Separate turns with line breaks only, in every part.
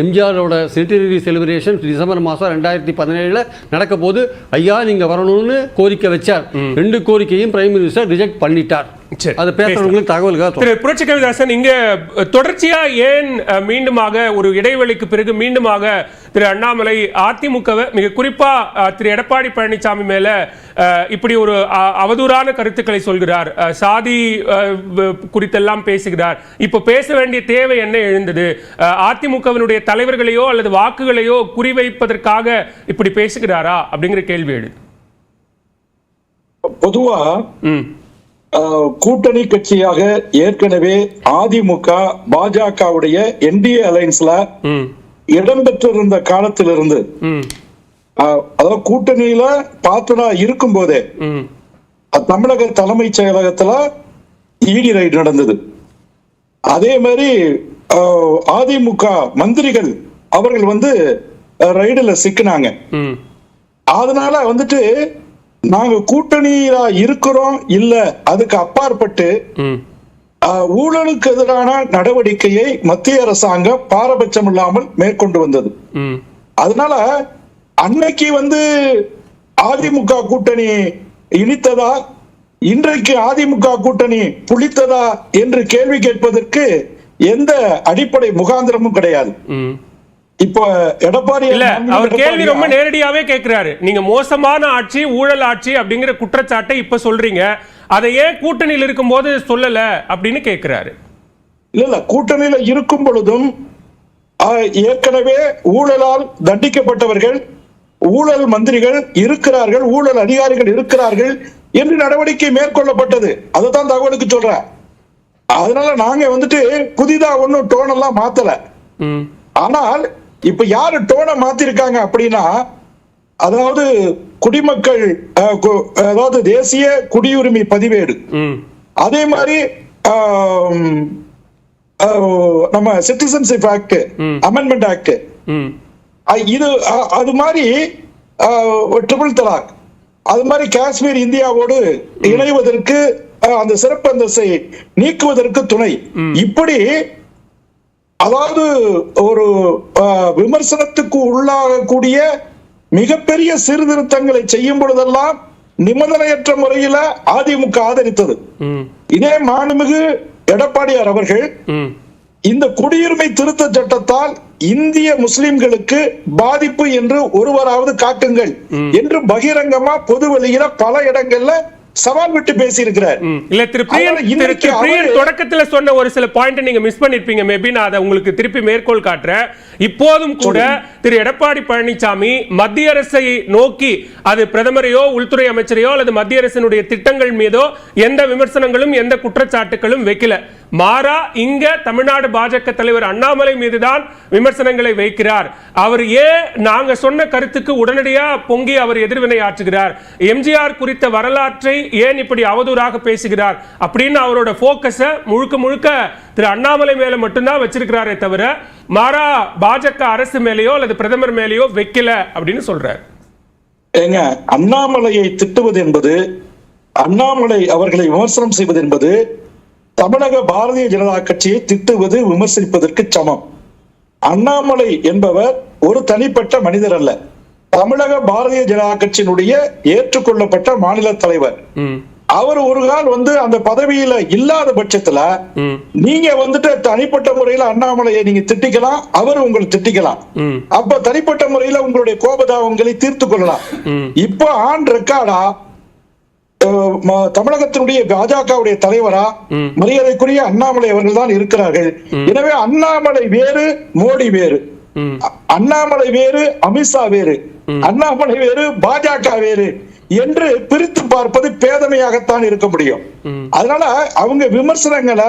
எம்ஜிஆரோட centenary celebration December மாதம் 2017 நடக்க போது ஐயா நீங்கள் வரணும்னு கோரிக்கை வச்சார். 2 கோரிக்கையும் பிரைம் மினிஸ்டர் ரிஜெக்ட் பண்ணிட்டார். அது பேசுறவங்களுக்கு தகவல்கள்
திரு புரட்சி கவிதாசன், இங்க தொடர்ச்சியா ஏன் மீண்டுமாக ஒரு இடைவெளிக்கு பிறகு மீண்டுமாக திரு அண்ணாமலை அதிமுகவை மிக குறிப்பா திரு எடப்பாடி பழனிசாமி மேல இப்படி ஒரு அவதூறான கருத்துக்களை சொல்கிறார், சாதி குறித்தெல்லாம் பேசுகிறார். இப்ப பேச வேண்டிய தேவை என்ன எழுந்தது? அதிமுகவினுடைய தலைவர்களையோ அல்லது வாக்குகளையோ குறிவைப்பதற்காக இப்படி பேசுகிறாரா அப்படிங்கிற கேள்வி எழுது.
பொதுவா கூட்டணி கட்சியாக ஏற்கனவே அதிமுக பாஜகவுடைய என்டிஏ அலைன்ஸ்ல இடம்பெற்றிருந்த காலத்திலிருந்து, அதாவது கூட்டணியில பார்ட்னரா இருக்கும் போதே தமிழக தலைமைச் செயலகத்துல இடி ரைடு நடந்தது. அதே மாதிரி அதிமுக மந்திரிகள் அவர்கள் ரைடுல சிக்கினாங்க. அதனால நாங்க கூட்டணியில இருக்கிறோம் இல்ல, அதுக்கு அப்பாற்பட்டு ஊழலுக்கு எதிரான நடவடிக்கையை மத்திய அரசாங்கம் பாரபட்சம் இல்லாமல் மேற்கொண்டு வந்தது. அதனால அன்னைக்கு அதிமுக கூட்டணி இனித்ததா, இன்றைக்கு அதிமுக கூட்டணி புளித்ததா என்று கேள்வி கேட்பதற்கு எந்த அடிப்படை முகாந்திரமும் கிடையாது. இப்போ எடப்பாடி
இல்ல, அவர் கேள்வி ரொம்ப நேரடியாவே கேட்கிறாரு. நீங்க மோசமான ஆட்சி, ஊழல் ஆட்சி அப்படிங்கிற குற்றச்சாட்டை இப்ப சொல்றீங்க, அதை ஏன் கூட்டணியில் இருக்கும் போது சொல்லல அப்படின்னு கேட்கிறாரு.
இல்ல, கூட்டணியில இருக்கும் பொழுதும் ஏற்கனவே ஊழலால் தண்டிக்கப்பட்டவர்கள், ஊழல் மந்திரிகள் இருக்கிறார்கள், ஊழல் அதிகாரிகள் இருக்கிறார்கள் என்று நடவடிக்கை மேற்கொள்ளப்பட்டது. அதுதான் தகவலுக்கு சொல்றேன். அதனால நாங்க புதிதா ஒன்னும் டோனெல்லாம் மாத்தல. ஆனால் இப்ப யாரு டோனை மாத்திருக்காங்க அப்படின்னா, அதாவது குடிமக்கள், அதாவது தேசிய குடியுரிமை பதிவேடு, அதே மாதிரி நம்ம சிட்டிசன்ஷிப் ஆக்ட், அமெண்ட்மெண்ட் ஆக்ட், இது அது மாதிரி ட்ரிபிள் தலாக், அது மாதிரி காஷ்மீர் இந்தியாவோடு இணைவதற்கு, அந்த சிறப்பு அந்தஸ்தை நீக்குவதற்கு துணை, இப்படி அதாவது ஒரு விமர்சனத்துக்கு உள்ளாகக்கூடிய மிகப்பெரிய சீர்திருத்தங்களை செய்யும் பொழுதெல்லாம் நிபந்தனையற்ற முறையில அதிமுக ஆதரித்தது. இதே மாண்புமிகு எடப்பாடியார் அவர்கள் இந்த குடியுரிமை திருத்த சட்டத்தால் இந்திய முஸ்லிம்களுக்கு பாதிப்பு என்று ஒருவராவது காட்டுங்கள் என்று பகிரங்கமா பொது வெளியில பல இடங்கள்ல சவால் விட்டு பேசி இருக்கிறார்.
இல்ல, திரு பிரியன் தொடக்கத்துல சொன்ன ஒரு சில பாயிண்ட் நீங்க மிஸ் பண்ணிருப்பீங்க. மேபி நான் அதை உங்களுக்கு திருப்பி மேற்கோள் காட்டுறேன். இப்போதும் கூட திரு எடப்பாடி பழனிசாமி மத்திய அரசை நோக்கி, அது பிரதமரையோ உள்துறை அமைச்சரையோ அல்லது மத்திய அரசினுடைய திட்டங்கள் மீதோ எந்த விமர்சனங்களும் எந்த குற்றச்சாட்டுகளும் வைக்கல. மாறா இங்க தமிழ்நாடு பாஜக தலைவர் அண்ணாமலை மீதுதான் விமர்சனங்களை வைக்கிறார். அவர் ஏன் நாங்க சொன்ன கருத்துக்கு உடனடியா பொங்கி அவர் எதிர்வினை ஆற்றுகிறார்? எம்ஜிஆர் குறித்த வரலாற்றை ஏன் இப்படி அவதூறாக பேசுகிறார் அப்படின்னு அவரோட போக்கஸ முழுக்க முழுக்க திரு அண்ணாமலை மேல மட்டும்தான் வச்சிருக்கிறாரே தவிர மாறா பாஜக அரசு மேலேயோ அல்லது பிரதமர் மேலேயோ வைக்கல அப்படின்னு சொல்றார்.
ஏங்க, அண்ணாமலையை திட்டுவது என்பது, அண்ணாமலை அவர்களை விமர்சனம் செய்வது என்பது தமிழக பாரதிய ஜனதா கட்சியை திட்டுவது, விமர்சிப்பதற்கு சமம். அண்ணாமலை என்பவர் ஒரு தனிப்பட்ட மனிதர் அல்ல, தமிழக பாரதிய ஜனதா கட்சியினுடைய ஏற்றுக்கொள்ளப்பட்ட மாநில தலைவர். அவர் ஒரு கால் அந்த பதவியில இல்லாத பட்சத்துல நீங்க தனிப்பட்ட முறையில அண்ணாமலையை நீங்க திட்டிக்கலாம், அவர் உங்களை திட்டிக்கலாம். அப்ப தனிப்பட்ட முறையில உங்களுடைய கோபதாபங்களை தீர்த்து கொள்ளலாம். இப்ப ஆன் ரெக்கார்டா தமிழகத்தினுடைய பாஜகவுடைய தலைவரா மரியாதைக்குரிய அண்ணாமலை அவர்கள் தான் இருக்கிறார்கள். எனவே அண்ணாமலை வேறு, மோடி வேறு, அண்ணாமலை வேறு, அமித்ஷா வேறு, அண்ணாமலை வேறு, பாஜக வேறு என்று பிரித்து பார்ப்பது பேதமையாகத்தான் இருக்க முடியும். அதனால அவங்க விமர்சனங்களை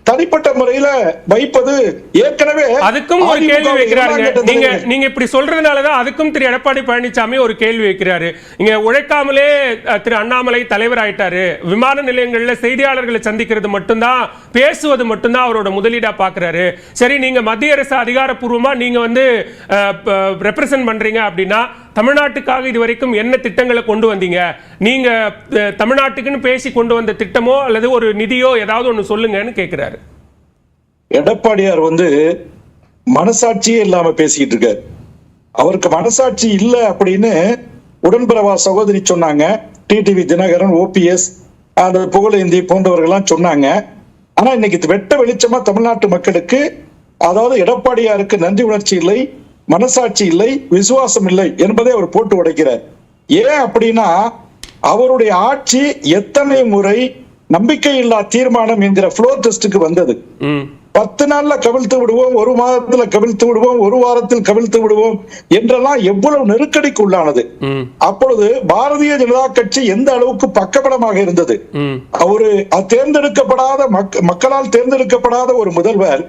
தனிப்பட்ட முறையில வைப்பது ஏற்கனவே
அதுக்கும் ஒரு கேள்வி வைக்கிறாங்க. நீங்க இப்படி சொல்றதுனாலதான் அதுக்கும் திரு எடப்பாடி பழனிசாமி ஒரு கேள்வி வைக்கிறாரு. இங்க உழைக்காமலே திரு அண்ணாமலை தலைவர் ஆயிட்டாரு, விமான நிலையங்கள்ல செய்தியாளர்களை சந்திக்கிறது மட்டும்தான், பேசுவது மட்டும்தான் அவரோட முதலீடா பாக்குறாரு. சரி, நீங்க மத்திய அரசு அதிகாரப்பூர்வமா நீங்க ரெப்ரசன்ட் பண்றீங்க அப்படின்னா தமிழ்நாட்டுக்காக இதுவரைக்கும் என்ன திட்டங்களை கொண்டு வந்தீங்க? நீங்க தமிழ்நாட்டுக்குன்னு பேசி கொண்டு வந்த திட்டமோ அல்லது ஒரு நிதியோ ஏதாவது ஒன்று சொல்லுங்கன்னு கேட்கிறாரு.
எடப்பாடியார் மனசாட்சியே இல்லாம பேசிக்கிட்டு இருக்காரு. அவருக்கு மனசாட்சி இல்ல அப்படின்னு உடன்பிறவா சகோதரி சொன்னாங்க, டிடிவி தினகரன், ஓபிஎஸ், அந்த புகழேந்தி போன்றவர்கள்லாம் சொன்னாங்க. ஆனா இன்னைக்கு வெட்ட வெளிச்சமா தமிழ்நாட்டு மக்களுக்கு, அதாவது எடப்பாடியாருக்கு நன்றி உணர்ச்சி இல்லை, மனசாட்சி இல்லை, விசுவாசம் இல்லை என்பதை அவர் போட்டு உடைக்கிறார். ஏன் அப்படின்னா அவருடைய ஆட்சி எத்தனை முறை நம்பிக்கையில்லா தீர்மானம் என்கிற ஃப்ளோர் டெஸ்டுக்கு வந்தது. 10 நாள்ல கவிழ்த்து விடுவோம், 1 மாதத்துல கவிழ்த்து விடுவோம், 1 வாரத்தில் கவிழ்த்து விடுவோம் என்றெல்லாம் எவ்வளவு நெருக்கடிக்கு உள்ளானது. அப்பொழுது பாரதிய ஜனதா கட்சி எந்த அளவுக்கு பக்கபலமாக இருந்தது. அவரு தேர்ந்தெடுக்கப்படாத மக்களால் தேர்ந்தெடுக்கப்படாத ஒரு முதல்வர்,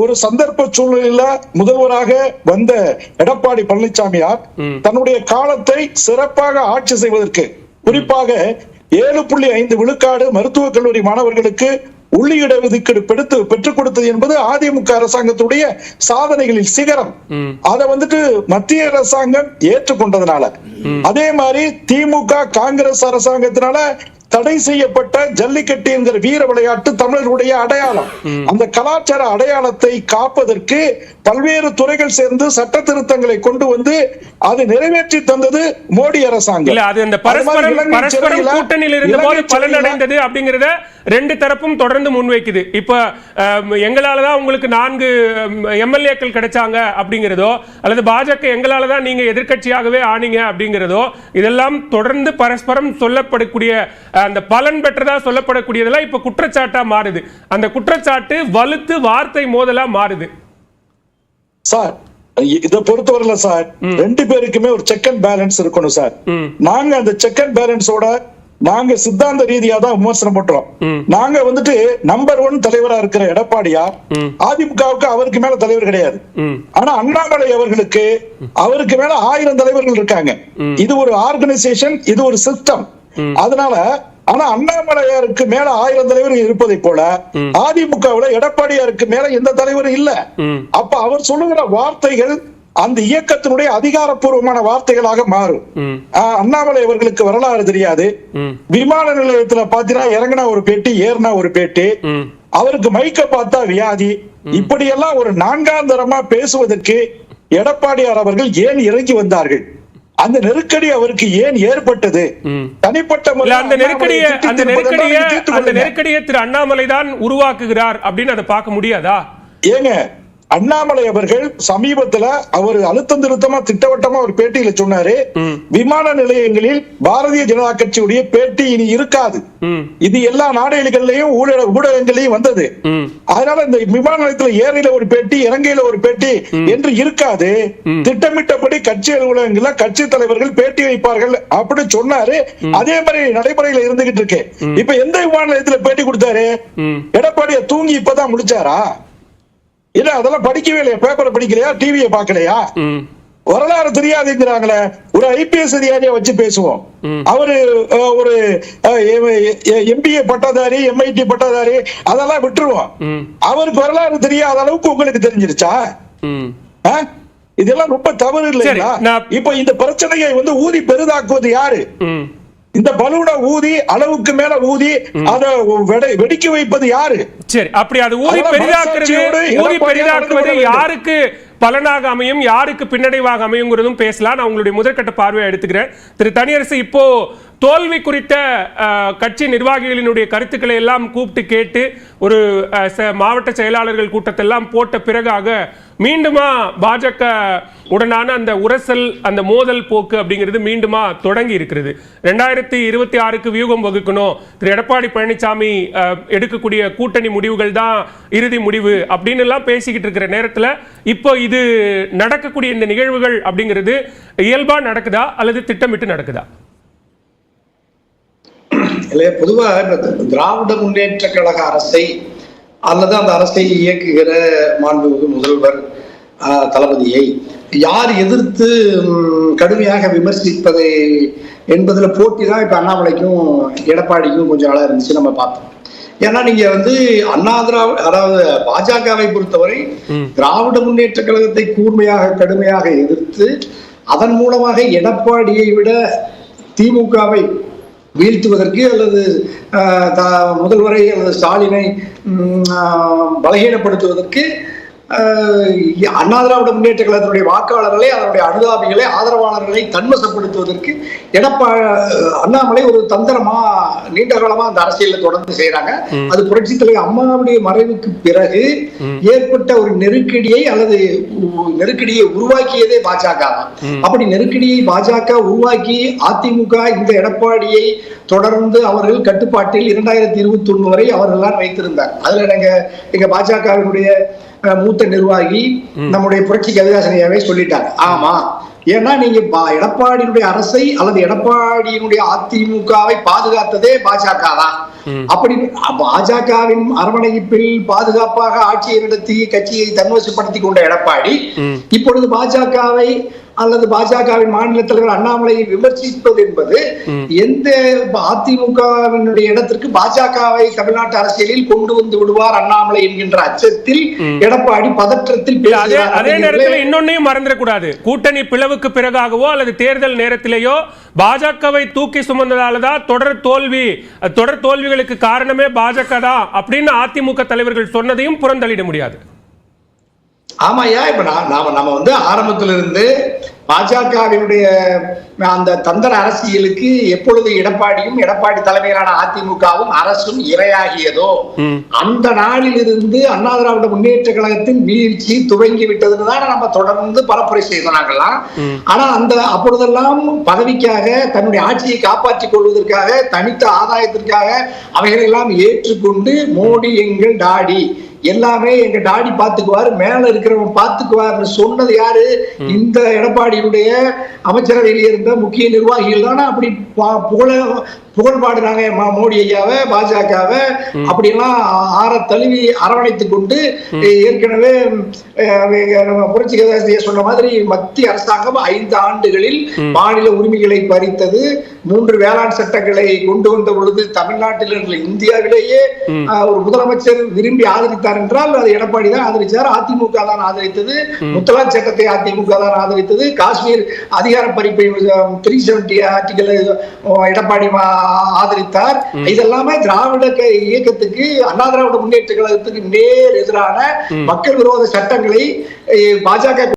ஒரு சந்தர்ப்ப சூழ்நிலையில முதல்வராக வந்த எடப்பாடி பழனிசாமியார் தன்னுடைய காலத்தை சிறப்பாக ஆட்சி செய்வதற்கு, குறிப்பாக 7.5 விழுக்காடு மருத்துவக் கல்லூரி மாணவர்களுக்கு உள்ளீடு ஒதுக்கீடு பெற்றுக் கொடுத்தது என்பது அதிமுக அரசாங்கத்துடைய சாதனைகளில் சிகரம். அதை மத்திய அரசாங்கம் ஏற்றுக்கொண்டதுனால, அதே மாதிரி திமுக காங்கிரஸ் அரசாங்கத்தினால தடை செய்யப்பட்ட ஜல்லிக்கட்டு என்கிற வீர விளையாட்டு தமிழர்களுடைய அடையாளம். அந்த கலாச்சார அடையாளத்தை காப்பதற்கு பல்வேறு துறைகள் சேர்ந்து சட்ட திருத்தங்களை கொண்டு வந்து அதை நிறைவேற்றி தந்தது மோடி அரசாங்கம்.
அது அந்த பரஸ்பரம் கூட்டணியில் இருந்தபோது பலனடைந்தது அப்படிங்கறத ரெண்டு தரப்பும் தொடர்ந்து முன்வைக்குது. இப்ப எங்களாலதான் உங்களுக்கு 4 எம்எல்ஏக்கள் கிடைச்சாங்க அப்படிங்கிறதோ, அல்லது பாஜக எங்களாலதான் நீங்க எதிர்கட்சியாகவே ஆனீங்க அப்படிங்கிறதோ, இதெல்லாம் தொடர்ந்து பரஸ்பரம் சொல்லப்படக்கூடிய அந்த பலன் பெற்றதா சொல்லப்படக்கூடியதெல்லாம் இப்ப குற்றச்சாட்டா மாறுது. அந்த குற்றச்சாட்டு வலுத்து வார்த்தை மோதலா மாறுது.
சார் இதை பொறுத்தவரையில சார் 2 பேருக்குமே ஒரு செக் அண்ட் பேலன்ஸ் இருக்கணும் சார். நாங்க அந்த செக் அண்ட் பேலன்ஸோட நாங்க சித்தாந்த ரீதியா தான் விமர்சனம் பண்றோம். நாங்க நம்பர் 1 தலைவரா இருக்கிற எடப்பாடியார் அதிமுகவுக்கு அவருக்கு மேல தலைவர் கிடையாது. ஆனா அண்ணாமலை அவருக்கு மேல 1000 தலைவர்கள் இருக்காங்க. இது ஒரு ஆர்கனைசேஷன், இது ஒரு சிஸ்டம். அதனால ஆனா அண்ணாமலையாருக்கு மேல 1000 தலைவர்கள் இருப்பதை போல அதிமுகவுல எடப்பாடியாருக்கு மேல எந்த தலைவரும் இல்ல. அப்ப அவர் சொல்லுகிற வார்த்தைகள் அந்த இயக்கத்தினுடைய அதிகாரப்பூர்வமான வார்த்தைகளாக மாறும். அண்ணாமலை அவர்களுக்கு வரலாறு தெரியாது. விமான நிலையத்துல பாத்தீங்கன்னா இறங்கினா ஒரு பேட்டி, ஏறினா ஒரு பேட்டி, அவருக்கு மைக்க பார்த்தா வியாதி. இப்படியெல்லாம் ஒரு 4ஆம் தரமா பேசுவதற்கு எடப்பாடியார் அவர்கள் ஏன் இறங்கி வந்தார்கள்? அந்த நெருக்கடி அவருக்கு ஏன் ஏற்பட்டது? தனிப்பட்ட
அந்த நெருக்கடியை திரு அண்ணாமலை தான் உருவாக்குகிறார் அப்படின்னு அதை பார்க்க முடியாதா?
ஏங்க, அண்ணாமலை அவர்கள் சமீபத்துல அவர் அழுத்தம் திருத்தமா திட்டவட்டமா ஒரு பேட்டியில சொன்னாரு, விமான நிலையங்களில் பாரதிய ஜனதா கட்சியுடைய பேட்டி இனி இருக்காது. இது எல்லா நாடுகளிலையும் ஊடகங்களையும் வந்தது. அதனால இந்த விமான நிலையத்துல ஏறையில ஒரு பேட்டி, இறங்கையில ஒரு பேட்டி என்று இருக்காது. திட்டமிட்டபடி கட்சி அலுவலகங்கள்ல கட்சி தலைவர்கள் பேட்டி வைப்பார்கள் அப்படி சொன்னாரு. அதே மாதிரி நடைமுறையில இருந்துகிட்டு இருக்கு. இப்ப எந்த விமான நிலையத்துல பேட்டி கொடுத்தாரு? எடப்பாடியை தூங்கி இப்பதான் முடிச்சாரா? இல்ல அதெல்லாம் படிக்கவே இல்லையா? பேப்பரை படிக்கலையா? டிவியை பார்க்கலையா? வரலாறு தெரியாதுங்கிறாங்களே. ஒரு ஐபிஎஸ் அதிகாரியா வச்சு பேசுவோம். அவரு ஒரு எம்பிஏ பட்டதாரி, எம்ஐடி பட்டதாரி, அதெல்லாம் விட்டுருவோம். அவருக்கு வரலாறு தெரியாத அளவுக்கு உங்களுக்கு தெரிஞ்சிருச்சா? இதெல்லாம் ரொம்ப தவறு இல்லையா? இப்ப இந்த பிரச்சனையை ஊதி பெரிதாக்குவது யாரு? இந்த பலூனை ஊதி அளவுக்கு மேல ஊதி அதை வெடிக்க வைப்பது யாரு?
சரி, அப்படி அது ஊதி பெரிதாக்குவது யாருக்கு பலனாக அமையும், யாருக்கு பின்னடைவாக அமையுங்கிறதும் பேசலாம். நான் உங்களுடைய முதற்கட்ட பார்வையை எடுத்துக்கிறேன். திரு தனியரசு, இப்போ தோல்வி குறித்த கட்சி நிர்வாகிகளினுடைய கருத்துக்களை எல்லாம் கூப்பிட்டு கேட்டு ஒரு மாவட்ட செயலாளர்கள் கூட்டத்தெல்லாம் போட்ட பிறகாக மீண்டுமா பாஜக உடனான அந்த உரசல், அந்த மோதல் போக்கு அப்படிங்கிறது மீண்டுமா தொடங்கி இருக்கிறது. 2026க்கு வியூகம் வகுக்கணும், திரு எடப்பாடி பழனிசாமி எடுக்கக்கூடிய கூட்டணி முடிவுகள் தான் இறுதி முடிவு அப்படின்னு எல்லாம் பேசிக்கிட்டு இருக்கிற நேரத்தில் இப்போ இது நடக்கக்கூடிய இந்த நிகழ்வுகள் அப்படிங்கிறது இயல்பா நடக்குதா அல்லது திட்டமிட்டு நடக்குதா?
இல்லையா, பொதுவாக திராவிட முன்னேற்ற கழக அரசை அல்லது அந்த அரசை இயக்குகிற மாண்புமிகு முதல்வர் தளபதியை யார் எதிர்த்து கடுமையாக விமர்சிப்பதை என்பதில் போட்டி தான் இப்போ அண்ணாமலைக்கும் எடப்பாடிக்கும் கொஞ்சம் நாளாக இருந்துச்சு, நம்ம பார்த்தோம். ஏன்னா நீங்க அதாவது பாஜகவை பொறுத்தவரை திராவிட முன்னேற்ற கழகத்தை கூர்மையாக கடுமையாக எதிர்த்து அதன் மூலமாக எடப்பாடியை விட திமுகவை வீழ்த்துவதற்கு அல்லது முதல்வரை அல்லது ஸ்டாலினை பலகீனப்படுத்துவதற்கு அண்ணா திராவிட முன்னேற்ற கழகத்தினுடைய வாக்காளர்களை, அதனுடைய அனுதாபிகளை, ஆதரவாளர்களை தன்வசப்படுத்துவதற்கு அண்ணாமலை ஒரு தந்திரமா நீண்ட காலமா அந்த அரசியலை தொடர்ந்து செய்யறாங்க. அது புரட்சித் தலைவர் அம்மாவுடைய மறைவுக்கு பிறகு ஏற்பட்ட ஒரு நெருக்கடியை அல்லது நெருக்கடியை உருவாக்கியதே பாஜக தான். அப்படி நெருக்கடியை பாஜக உருவாக்கி அதிமுக இந்த எடப்பாடியை தொடர்ந்து அவர்கள் கட்டுப்பாட்டில் 2021 வரை அவர்கள் வைத்திருந்தார். அதுல எங்க பாஜகவினுடைய மூத்த நிர்வாகி நம்முடைய புரட்சி கவிதாசனையாவே சொல்லிட்டாங்க. ஆமா, ஏன்னா நீங்க எடப்பாடியினுடைய அரசை அல்லது எடப்பாடியினுடைய அதிமுகவை பாதுகாத்ததே பாஜக தான். அப்படி பாஜகவின் அரவணைப்பில் பாதுகாப்பாக ஆட்சியை நடத்தி கட்சியை தன்வசப்படுத்திக் கொண்ட எடப்பாடி இப்பொழுது பாஜகவை அல்லது பாஜகவின் மாநில தலைவர் அண்ணாமலையை விமர்சிப்பது என்பது எந்த அதிமுகவினுடைய இடத்திற்கு பாஜகவை தமிழ்நாட்டு அரசியலில் கொண்டு வந்து விடுவார் அண்ணாமலை என்கின்ற அச்சத்தில் எடப்பாடி பதற்றத்தில் பேசுகிறார்.
அதே நேரத்தில் இன்னொன்னையும் மறந்துடக்கூடாது. கூட்டணி பிளவுக்கு பிறகாகவோ அல்லது தேர்தல் நேரத்திலேயோ பாஜகவை தூக்கி சுமந்ததாலதான் தொடர் தோல்விகளுக்கு காரணமே பாஜக தான் அப்படின்னு அதிமுக தலைவர்கள் சொன்னதையும் புறந்தள்ளிட முடியாது.
ஆமாயா, இப்ப நம்ம ஆரம்பத்திலிருந்து பாஜகவினுடைய அந்த தந்திர அரசியலுக்கு எப்பொழுது எடப்பாடியும் எடப்பாடி தலைமையிலான அதிமுகவும் அரசும் இரையாகியதோ அந்த நாளில் இருந்து அண்ணா திராவிட முன்னேற்ற கழகத்தின் வீழ்ச்சி துவங்கி விட்டதுன்னு தான் நம்ம தொடர்ந்து பரப்புரை செய்தாங்களாம். ஆனா அப்பொழுதெல்லாம் பதவிக்காக தன்னுடைய ஆட்சியை காப்பாற்றிக் கொள்வதற்காக தனித்த ஆதாயத்திற்காக அவைகளெல்லாம் ஏற்றுக்கொண்டு மோடி எங்கள் டாடி, எல்லாமே எங்க டாடி பாத்துக்குவாரு, மேல இருக்கிறவங்க பாத்துக்குவாருன்னு சொன்னது யாரு? இந்த எடப்பாடியுடைய அமைச்சரவையில் இருந்த முக்கிய நிர்வாகிகள் தானே அப்படி புகழ்பாடுறாங்க மோடி ஐயாவை, பாஜகவை அப்படியெல்லாம் தழுவி அரவணைத்துக் கொண்டு. ஏற்கனவே புரட்சி கவிதாசனையா சொன்ன மாதிரி மத்திய அரசாங்கம் 5 ஆண்டுகளில் மாநில உரிமைகளை பறித்தது, 3 வேளாண் சட்டங்களை கொண்டு வந்த பொழுது தமிழ்நாட்டில் இந்தியாவிலேயே ஒரு முதலமைச்சர் விரும்பி ஆதரித்தார் என்றால் அது எடப்பாடி தான் ஆதரித்தார், அதிமுக தான் ஆதரித்தது. முத்தலாக் சட்டத்தை அதிமுக தான் ஆதரித்தது. காஷ்மீர் அதிகார பறிப்பை 370 ஆர்டிகல் எடப்பாடி ஆதரித்தார். இதெல்லாமே திராவிட இயக்கத்துக்கு, அண்ணா திராவிட முன்னேற்ற கழகத்துக்கு நேர் எதிரான மக்கள் விரோத சட்டங்களை பாஜக